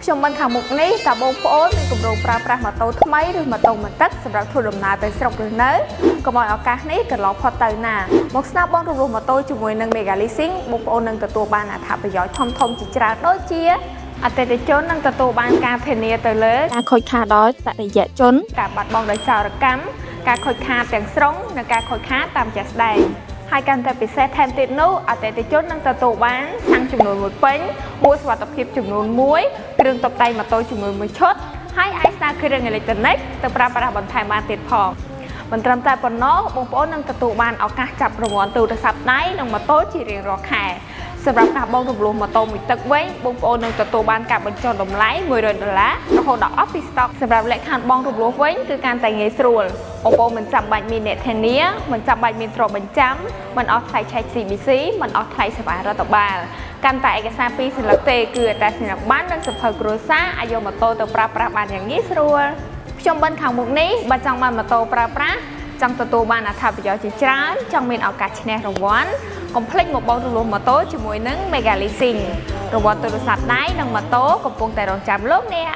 ខ្ញុំមិនខាងមុខនេះតើបងប្អូនមានគម្រោងប្រើប្រាស់ម៉ូតូថ្មីឬម៉ូតូមិនទឹកសម្រាប់ធ្វើដំណើរទៅស្រុកឬនៅកុំឲ្យឱកាសនេះកន្លងផុតទៅណាមកស្នាប់បងរំលោះម៉ូតូជាមួយនឹង Mega Leasing បងប្អូននឹងទទួលបានអត្ថប្រយោជន៍ធំៗជាច្រើនដូចជាអតិថិជននឹងទទួលបានការធានាទៅលើការខូចខាតដោយបរិយាជនការបាត់បង់ដោយចោរកម្មការខូចខាតទាំងស្រុងនិងការខូចខាតតាមជាក់ស្ដែងហើយកាន់តែពិសេសថែមទៀតនោះអតិថិជននឹងទទួលបានសាំងចំនួន1ពេញមួយសុវត្ថិភាពចំនួន1គ្រឿងតុបតែងម៉ូតូចំនួន1ឈុតហើយអាចស្នើគ្រឿងអេឡិចត្រូនិកទៅប្រើប្រាស់បន្ថែមបានទៀតផងមិនត្រឹមតែប៉ុណ្ណោះបងប្អូននឹងទទួលបានឱកាសចាប់រង្វាន់ទូរស័ព្ទដៃនិងម៉ូតូជារៀងរាល់ខែសម្រាប់ការបងរំលោះម៉ូតូមួយទឹកវិញបងប្អូននឹងទទួលបានការបញ្ចុះតម្លៃ$100រហូតដល់អស់ពីស្តុកសម្រាប់លក្ខខណ្ឌបងរំលោះវិញគឺកាន់តែងាយស្រួលបងប្អូនមិនចាំបាច់មានអ្នកធានាមិនចាំបាច់មានទ្រព្យបញ្ចាំមិនអស់ថ្លៃឆែក CBC មិនអស់ថ្លៃសេវារដ្ឋបាលកាន់តែឯកសារ2សន្លឹកទេគឺអត្តសញ្ញាណប័ណ្ណនិងសៀវភៅគ្រួសារអាចយកម៉ូតូទៅប្រើប្រាស់បានយ៉ាងងាយស្រួលខ្ញុំបិណ្ឌខាងមុខនេះបើចង់បានម៉ូតូប្រើប្រាស់ចង់ទទួលបានអត្ថប្រយោជន៍ជាច្រើនចង់មានឱកាសឈ្នះរង្វាន់កុំភ្លេចមកបោករំលោះម៉ូតូជាមួយនឹង Mega Leasing រង្វាន់ទូរស័ព្ទដៃនិងម៉ូតូកំពុងតែរង់ចាំលោកអ្នក